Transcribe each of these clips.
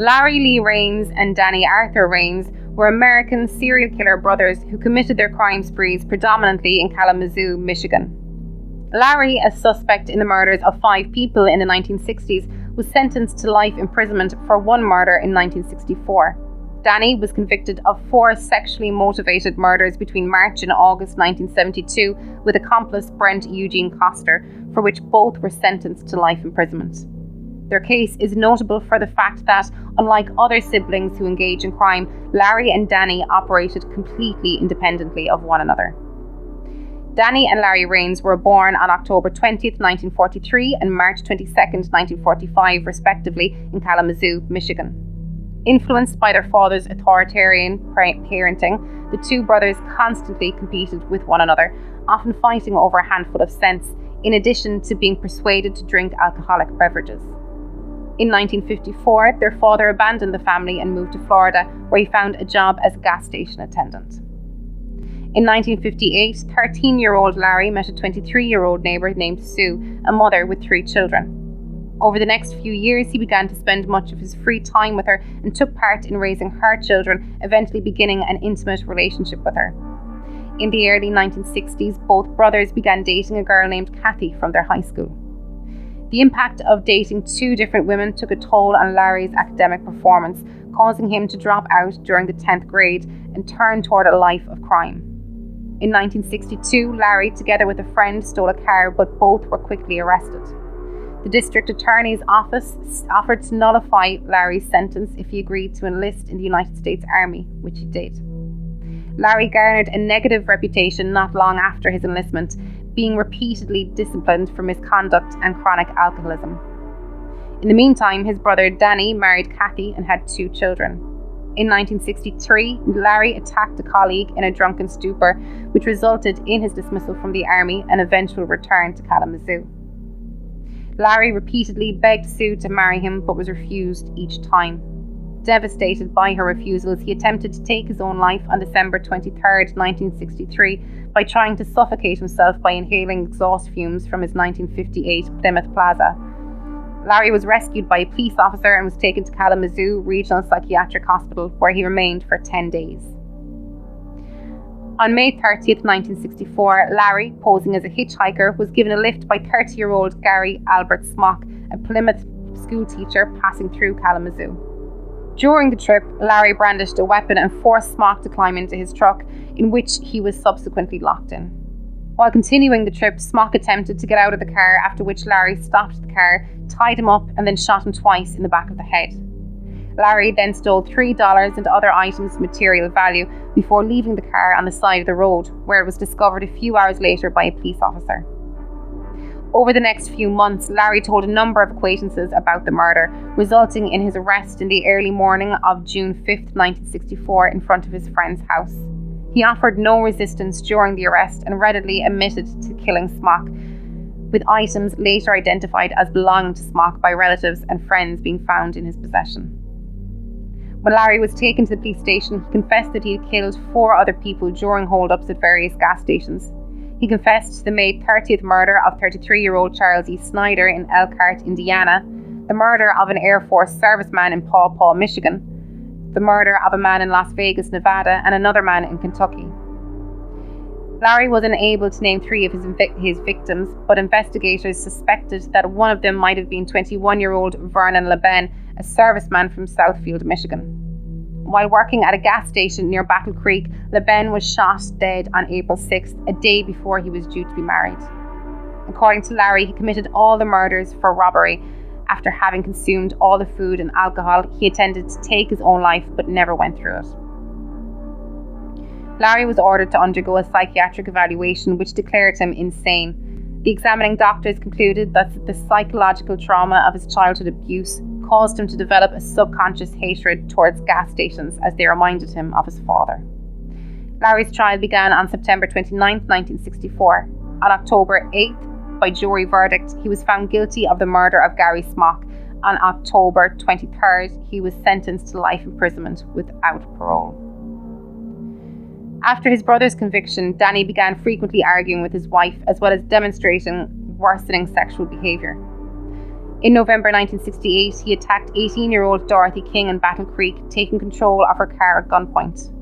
Larry Lee Renes and Danny Arthur Renes were American serial killer brothers who committed their crime sprees predominantly in Kalamazoo, Michigan. Larry, a suspect in the murders of 5 people in the 1960s, was sentenced to life imprisonment for one murder in 1964. Danny was convicted of 4 sexually motivated murders between March and August 1972 with accomplice Brent Eugene Koster, for which both were sentenced to life imprisonment. Their case is notable for the fact that, unlike other siblings who engage in crime, Larry and Danny operated completely independently of one another. Danny and Larry Renes were born on October 20th, 1943 and March 22nd, 1945, respectively, in Kalamazoo, Michigan. Influenced by their father's authoritarian parenting, the two brothers constantly competed with one another, often fighting over a handful of cents, in addition to being persuaded to drink alcoholic beverages. In 1954, their father abandoned the family and moved to Florida, where he found a job as a gas station attendant. In 1958, 13-year-old Larry met a 23-year-old neighbour named Sue, a mother with 3 children. Over the next few years, he began to spend much of his free time with her and took part in raising her children, eventually beginning an intimate relationship with her. In the early 1960s, both brothers began dating a girl named Kathy from their high school. The impact of dating 2 different women took a toll on Larry's academic performance, causing him to drop out during the 10th grade and turn toward a life of crime. In 1962, Larry, together with a friend, stole a car, but both were quickly arrested. The district attorney's office offered to nullify Larry's sentence if he agreed to enlist in the United States Army, which he did. Larry garnered a negative reputation not long after his enlistment, being repeatedly disciplined for misconduct and chronic alcoholism. In the meantime, his brother Danny married Kathy and had 2 children. In 1963, Larry attacked a colleague in a drunken stupor, which resulted in his dismissal from the army and eventual return to Kalamazoo. Larry repeatedly begged Sue to marry him, but was refused each time. Devastated by her refusals, he attempted to take his own life on December 23, 1963, by trying to suffocate himself by inhaling exhaust fumes from his 1958 Plymouth Plaza. Larry was rescued by a police officer and was taken to Kalamazoo Regional Psychiatric Hospital, where he remained for 10 days. On May 30th, 1964, Larry, posing as a hitchhiker, was given a lift by 30-year-old Gary Albert Smock, a Plymouth schoolteacher passing through Kalamazoo. During the trip, Larry brandished a weapon and forced Smock to climb into his truck, in which he was subsequently locked in. While continuing the trip, Smock attempted to get out of the car, after which Larry stopped the car, tied him up, and then shot him twice in the back of the head. Larry then stole $3 and other items of material value before leaving the car on the side of the road, where it was discovered a few hours later by a police officer. Over the next few months, Larry told a number of acquaintances about the murder, resulting in his arrest in the early morning of June 5, 1964, in front of his friend's house. He offered no resistance during the arrest and readily admitted to killing Smock, with items later identified as belonging to Smock by relatives and friends being found in his possession. When Larry was taken to the police station, he confessed that he had killed 4 other people during hold-ups at various gas stations. He confessed to the May 30th murder of 33-year-old Charles E. Snyder in Elkhart, Indiana, the murder of an Air Force serviceman in Paw Paw, Michigan, the murder of a man in Las Vegas, Nevada, and another man in Kentucky. Larry was unable to name 3 of his victims, but investigators suspected that one of them might have been 21-year-old Vernon LeBen, a serviceman from Southfield, Michigan. While working at a gas station near Battle Creek, LeBen was shot dead on April 6th, a day before he was due to be married. According to Larry, he committed all the murders for robbery. After having consumed all the food and alcohol, he intended to take his own life but never went through it. Larry was ordered to undergo a psychiatric evaluation which declared him insane. The examining doctors concluded that the psychological trauma of his childhood abuse caused him to develop a subconscious hatred towards gas stations, as they reminded him of his father. Larry's trial began on September 29, 1964. On October 8th, by jury verdict, he was found guilty of the murder of Gary Smock. On October 23rd, he was sentenced to life imprisonment without parole. After his brother's conviction, Danny began frequently arguing with his wife, as well as demonstrating worsening sexual behaviour. In November 1968, he attacked 18-year-old Dorothy King in Battle Creek, taking control of her car at gunpoint.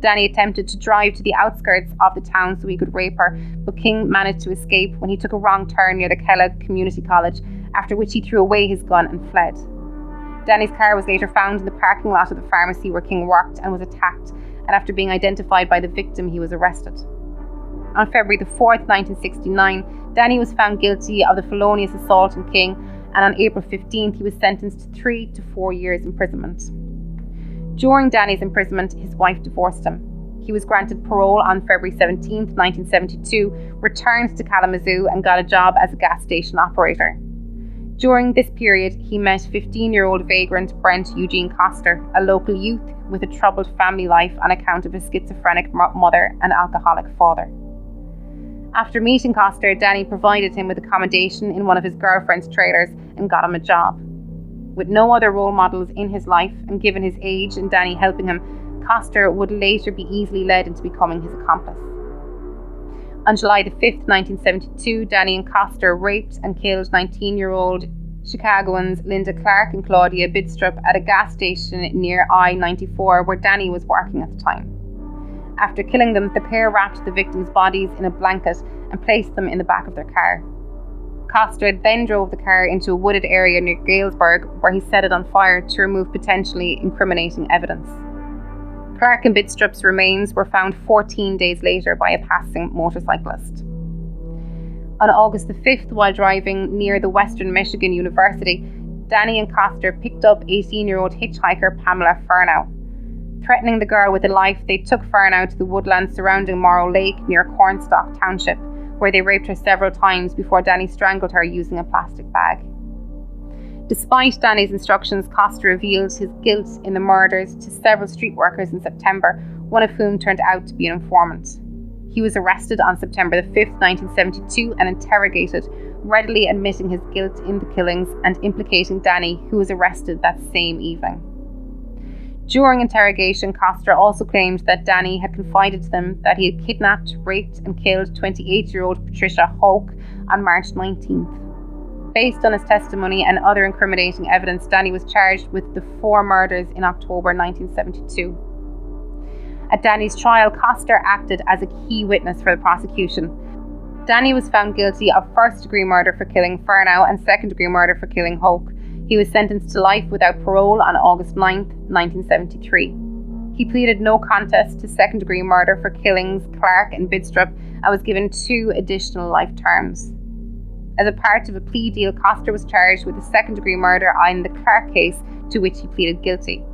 Danny attempted to drive to the outskirts of the town so he could rape her, but King managed to escape when he took a wrong turn near the Kellogg Community College, after which he threw away his gun and fled. Danny's car was later found in the parking lot of the pharmacy where King worked and was attacked, and after being identified by the victim, he was arrested. On February the 4th, 1969, Danny was found guilty of the felonious assault on King, and on April 15th, he was sentenced to 3 to 4 years imprisonment. During Danny's imprisonment, his wife divorced him. He was granted parole on February 17th, 1972, returned to Kalamazoo and got a job as a gas station operator. During this period, he met 15-year-old vagrant Brent Eugene Koster, a local youth with a troubled family life on account of a schizophrenic mother and alcoholic father. After meeting Koster, Danny provided him with accommodation in one of his girlfriend's trailers and got him a job. With no other role models in his life, and given his age and Danny helping him, Koster would later be easily led into becoming his accomplice. On July the 5th, 1972, Danny and Koster raped and killed 19-year-old Chicagoans Linda Clark and Claudia Bidstrup at a gas station near I-94 where Danny was working at the time. After killing them, the pair wrapped the victims' bodies in a blanket and placed them in the back of their car. Koster then drove the car into a wooded area near Galesburg where he set it on fire to remove potentially incriminating evidence. Clark and Bidstrup's remains were found 14 days later by a passing motorcyclist. On August the 5th, while driving near the Western Michigan University, Danny and Koster picked up 18-year-old hitchhiker Pamela Furnow. Threatening the girl with a life, they took Furnow to the woodlands surrounding Morrow Lake near Cornstalk Township, where they raped her several times before Danny strangled her using a plastic bag. Despite Danny's instructions, Koster revealed his guilt in the murders to several street workers in September, one of whom turned out to be an informant. He was arrested on September the 5th, 1972 and interrogated, readily admitting his guilt in the killings and implicating Danny, who was arrested that same evening. During interrogation, Koster also claimed that Danny had confided to them that he had kidnapped, raped and killed 28-year-old Patricia Hoke on March 19th. Based on his testimony and other incriminating evidence, Danny was charged with the 4 murders in October 1972. At Danny's trial, Koster acted as a key witness for the prosecution. Danny was found guilty of first-degree murder for killing Furnow and second-degree murder for killing Hoke. He was sentenced to life without parole on August 9, 1973. He pleaded no contest to second-degree murder for killings Clark and Bidstrup and was given 2 additional life terms. As a part of a plea deal, Koster was charged with a second-degree murder in the Clark case, to which he pleaded guilty.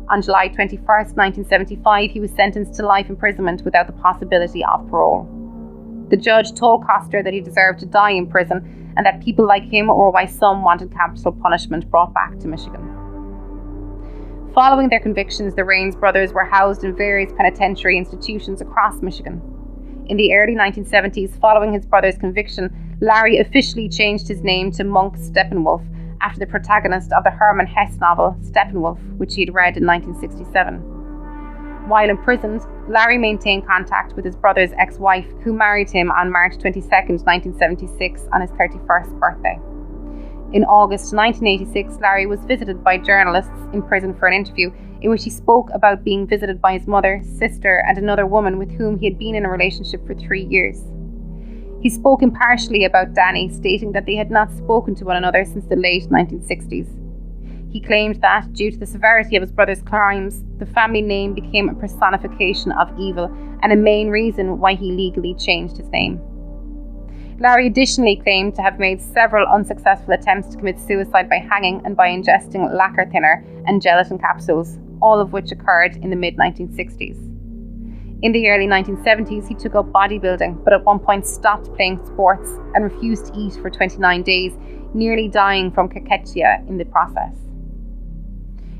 On July 21, 1975, he was sentenced to life imprisonment without the possibility of parole. The judge told Koster that he deserved to die in prison and that people like him were why some wanted capital punishment brought back to Michigan. Following their convictions, the Renes brothers were housed in various penitentiary institutions across Michigan. In the early 1970s, following his brother's conviction, Larry officially changed his name to Monk Steppenwolf after the protagonist of the Hermann Hesse novel Steppenwolf, which he had read in 1967. While imprisoned, Larry maintained contact with his brother's ex-wife, who married him on March 22, 1976, on his 31st birthday. In August 1986, Larry was visited by journalists in prison for an interview in which he spoke about being visited by his mother, sister, and another woman with whom he had been in a relationship for 3 years. He spoke impartially about Danny, stating that they had not spoken to one another since the late 1960s. He claimed that, due to the severity of his brother's crimes, the family name became a personification of evil and a main reason why he legally changed his name. Larry additionally claimed to have made several unsuccessful attempts to commit suicide by hanging and by ingesting lacquer thinner and gelatin capsules, all of which occurred in the mid-1960s. In the early 1970s, he took up bodybuilding, but at one point stopped playing sports and refused to eat for 29 days, nearly dying from cachexia in the process.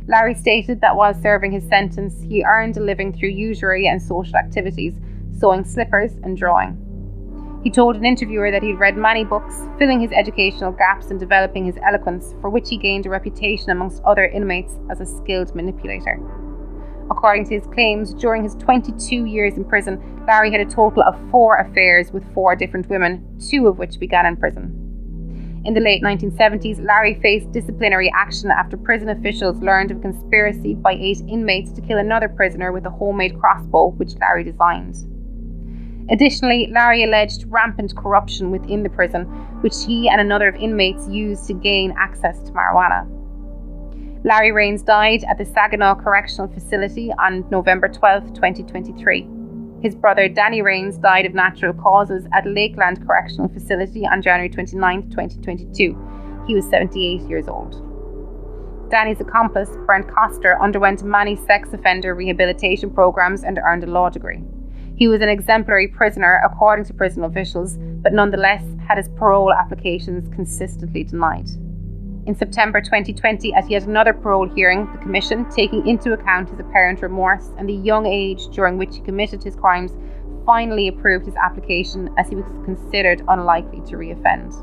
Larry stated that while serving his sentence, he earned a living through usury and social activities, sewing slippers and drawing. He told an interviewer that he'd read many books, filling his educational gaps and developing his eloquence, for which he gained a reputation amongst other inmates as a skilled manipulator. According to his claims, during his 22 years in prison, Larry had a total of 4 affairs with 4 different women, 2 of which began in prison. In the late 1970s, Larry faced disciplinary action after prison officials learned of a conspiracy by 8 inmates to kill another prisoner with a homemade crossbow, which Larry designed. Additionally, Larry alleged rampant corruption within the prison, which he and another of inmates used to gain access to marijuana. Larry Renes died at the Saginaw Correctional Facility on November 12, 2023. His brother Danny Renes died of natural causes at Lakeland Correctional Facility on January 29, 2022. He was 78 years old. Danny's accomplice, Brent Koster, underwent many sex offender rehabilitation programs and earned a law degree. He was an exemplary prisoner, according to prison officials, but nonetheless had his parole applications consistently denied. In September 2020, at yet another parole hearing, the Commission, taking into account his apparent remorse and the young age during which he committed his crimes, finally approved his application as he was considered unlikely to reoffend.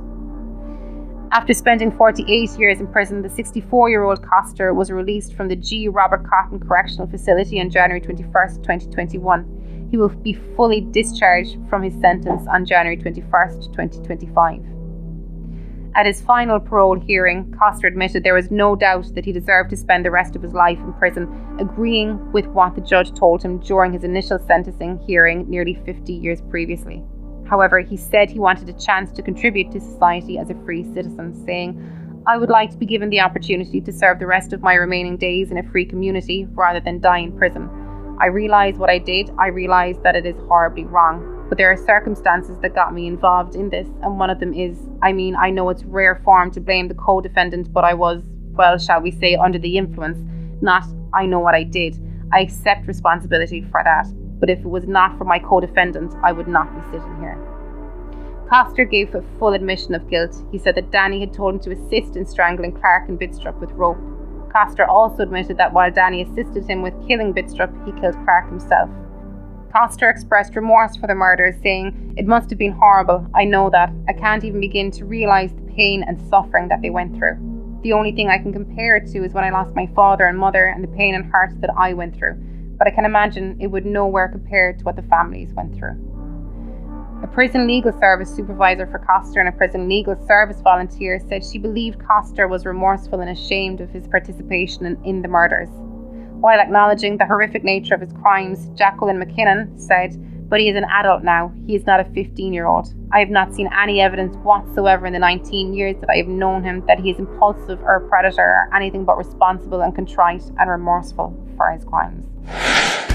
After spending 48 years in prison, the 64-year-old Koster was released from the G. Robert Cotton Correctional Facility on January 21, 2021. He will be fully discharged from his sentence on January 21, 2025. At his final parole hearing, Koster admitted there was no doubt that he deserved to spend the rest of his life in prison, agreeing with what the judge told him during his initial sentencing hearing nearly 50 years previously. However, he said he wanted a chance to contribute to society as a free citizen, saying, "I would like to be given the opportunity to serve the rest of my remaining days in a free community rather than die in prison. I realise what I did. I realise that it is horribly wrong. But there are circumstances that got me involved in this, and one of them is, I know it's rare form to blame the co-defendant, but I was, well, shall we say, under the influence, not, I know what I did. I accept responsibility for that, but if it was not for my co-defendant, I would not be sitting here." Koster gave a full admission of guilt. He said that Danny had told him to assist in strangling Clark and Bidstrup with rope. Koster also admitted that while Danny assisted him with killing Bidstrup, he killed Clark himself. Koster expressed remorse for the murders, saying, "It must have been horrible. I know that. I can't even begin to realise the pain and suffering that they went through. The only thing I can compare it to is when I lost my father and mother and the pain and hurt that I went through. But I can imagine it would nowhere compare to what the families went through." A prison legal service supervisor for Koster and a prison legal service volunteer said she believed Koster was remorseful and ashamed of his participation in the murders. While acknowledging the horrific nature of his crimes, Jacqueline McKinnon said, "But he is an adult now. He is not a 15-year-old. I have not seen any evidence whatsoever in the 19 years that I have known him that he is impulsive or a predator or anything but responsible and contrite and remorseful for his crimes."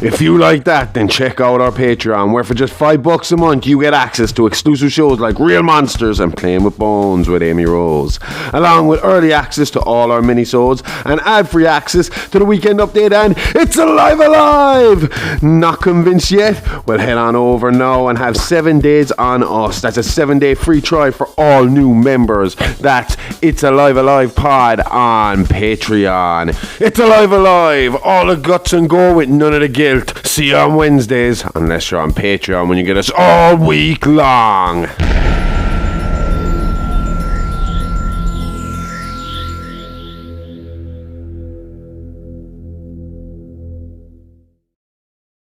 If you like that, then check out our Patreon, where for just $5 a month you get access to exclusive shows like Real Monsters and Playing with Bones with Amy Rose, along with early access to all our minisodes and ad-free access to the Weekend Update and It's Alive! Not convinced yet? Well, head on over now and have 7 days on us. That's a 7-day free trial for all new members. That's It's Alive Pod on Patreon. It's Alive! All the guts and go with none of the guilt. See you on Wednesdays, unless you're on Patreon when you get us all week long.